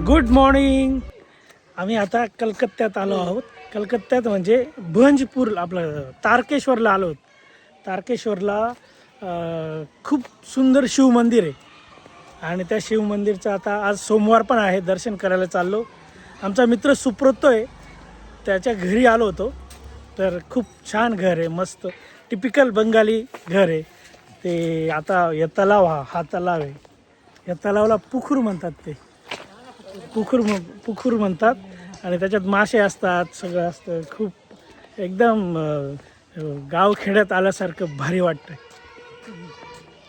Good morning. आम्ही आता कलकत्त्यात आलो आहोत. कलकत्त्यात म्हणजे भंजपूर आपलं तारकेश्वरला आलो आहोत. तारकेश्वरला खूप सुंदर शिव मंदिर आहे आणि त्या शिव मंदिरचं आता आज सोमवार पण आहे, दर्शन करायला चाललो. आमचा मित्र सुप्रोतो आहे, त्याच्या घरी आलो होतो. तर खूप छान घर आहे, मस्त टिपिकल बंगाली घर आहे ते. आता या तलाव हा तलाव आहे. या तलावाला पुखूर म्हणतात. ते पुखूर म्हणतात आणि त्याच्यात मासे असतात, सगळं असतं. खूप एकदम गावखेड्यात आल्यासारखं भारी वाटतं.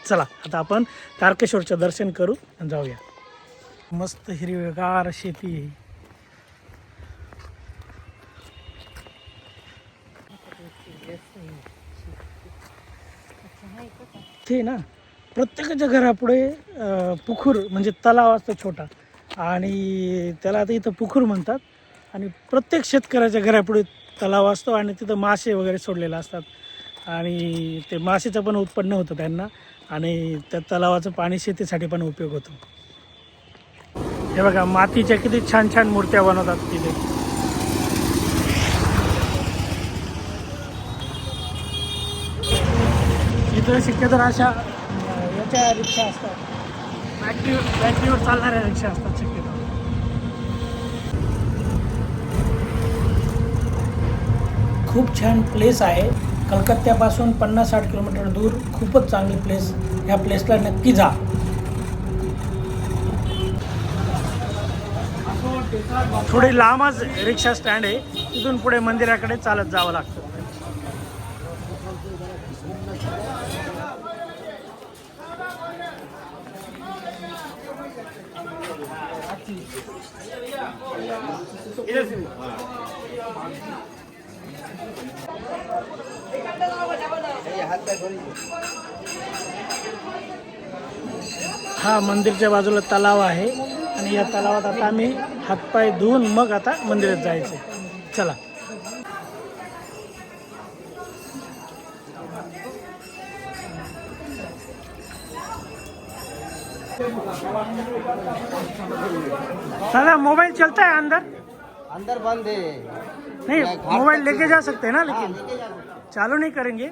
चला आता आपण तारकेश्वरचं दर्शन करू आणि जाऊया. मस्त हिरवेगार शेती आहे. ते ना प्रत्येकाच्या घरापुढे पुखूर म्हणजे तलाव असतो छोटा, आणि त्याला आता इथं पुखूर म्हणतात. आणि प्रत्येक शेतकऱ्याच्या घरापुढे तलाव असतो आणि तिथं मासे वगैरे सोडलेले असतात आणि ते मासेचं पण उत्पन्न होतं त्यांना, आणि त्या तलावाचं पाणी शेतीसाठी पण उपयोग होतो. हे बघा, मातीच्या किती छान छान मूर्त्या बनवतात तिथे. इथं शक्यतो अशा याच्या रिक्षा असतात, बॅटरीवर चालणाऱ्या रिक्षा असतात शक्यतो. खूप छान प्लेस आहे. कलकत्त्यापासून 50-60 किलोमीटर दूर. खूपच चांगली प्लेस. ह्या प्लेसला नक्की जा. थोडी लांबच रिक्षा स्टँड आहे, तिथून पुढे मंदिराकडे चालत जावं लागतं. हा मंदिरच्या बाजूला तलाव आहे आणि या तलावात आता आम्ही हातपाय धुवून मग आता मंदिरात जायचं. चला. दादा, मोबाइल चलता है अंदर? अंदर बंद है. नहीं, मोबाइल लेके जा सकते हैं ना, लेकिन चालू नहीं करेंगे.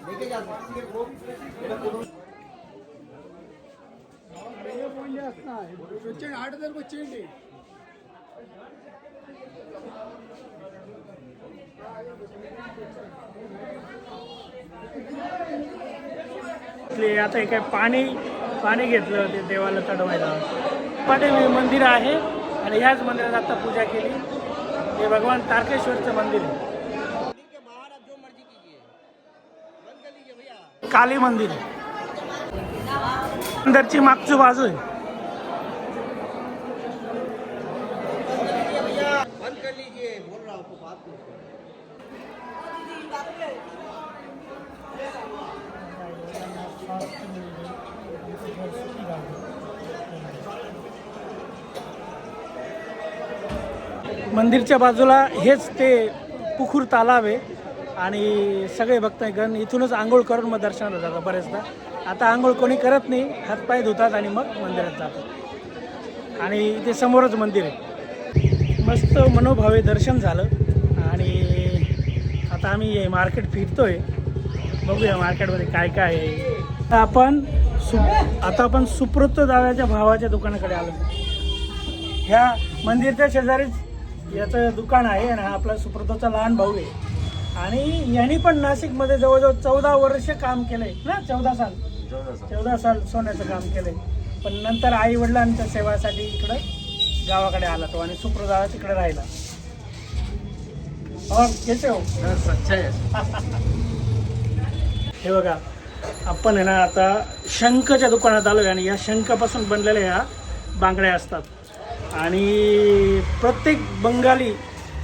लेके जा सकते. आता हे काय पाणी घेतलं ते देवाला चढवायला. पाठी मंदिर आहे आणि ह्याच मंदिरात आता पूजा केली. हे भगवान तारकेश्वरचं मंदिर आहे. काली मंदिर आहे. अंदरची मागची बाजू आहे. बंद कर लीजिए, बोल रहा हूँ आपको बात. मंदिरच्या बाजूला हेच ते पुखूर तलाव आहे आणि सगळे भक्तगण इथूनच आंघोळ करून मग दर्शनाला जातात बरेचदा. आता आंघोळ कोणी करत नाही, हातपाय धुतात आणि मग मंदिरात जातात. आणि इथे समोरच मंदिर आहे. मस्त मनोभावे दर्शन झालं आणि आता आम्ही मार्केट फिरतोय. बघूया मार्केटमध्ये काय काय आहे. आता आपण सुप्रोतो दादाच्या भावाच्या दुकानाकडे आलो. ह्या मंदिरच्या शेजारीच याचं दुकान आहे आणि हा आपला सुप्रोतोचा लहान भाऊ आहे. आणि यांनी पण नाशिकमध्ये जवळजवळ 14 वर्ष काम केलंय ना. 14 साल सोन्याचं काम केलंय. पण नंतर आई वडिलांच्या सेवासाठी इकडं गावाकडे आला तो आणि सुप्रोतो दादा तिकडे राहिला. कैसे हो? हे बघा, आपण आहे ना आता शंखच्या दुकानात आलो आहे आणि या शंखापासून बनलेल्या ह्या बांगड्या असतात. आणि प्रत्येक बंगाली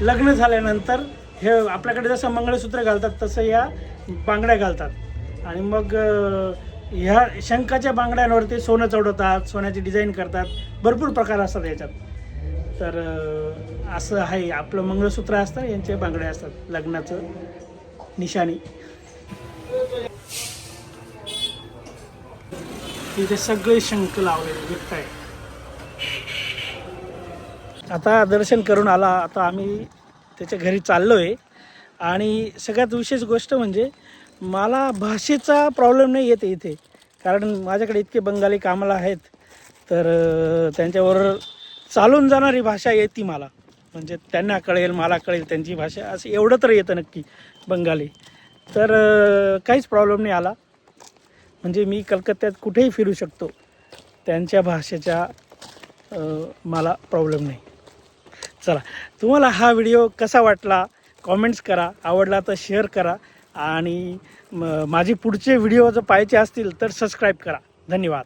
लग्न झाल्यानंतर हे आपल्याकडे जसं मंगळसूत्र घालतात तसं या बांगड्या घालतात. आणि मग ह्या शंखाच्या बांगड्यांवरती सोनं चढवतात, सोन्याची डिझाईन करतात. भरपूर प्रकार असतात याच्यात. तर असं आहे. आपलं मंगळसूत्र असतं, यांचे बांगड्या असतात, लग्नाचं निशाणी. तिथे सगळे शंख लावलेले विकताय. आता दर्शन करून आला, आता आम्ही त्याच्या घरी चाललो आहे. आणि सगळ्यात विशेष गोष्ट म्हणजे मला भाषेचा प्रॉब्लेम नाही येते इथे, कारण माझ्याकडे इतके बंगाली कामाला आहेत. तर त्यांच्याबरोबर चालून जाणारी भाषा येते मला, म्हणजे त्यांना कळेल मला कळेल त्यांची भाषा, असं एवढं तर येतं नक्की बंगाली. तर काहीच प्रॉब्लेम नाही आला, म्हणजे मी कलकत्त्यात कुठेही फिरू शकतो. त्यांच्या भाषेच्या मला प्रॉब्लेम नाही. चला, तुम्हाला हा व्हिडिओ कसा वाटला कॉमेंट्स करा, आवडला तर शेअर करा, आणि माझी पुढचे व्हिडिओ जर पाहायचे असतील तर सबस्क्राईब करा. धन्यवाद.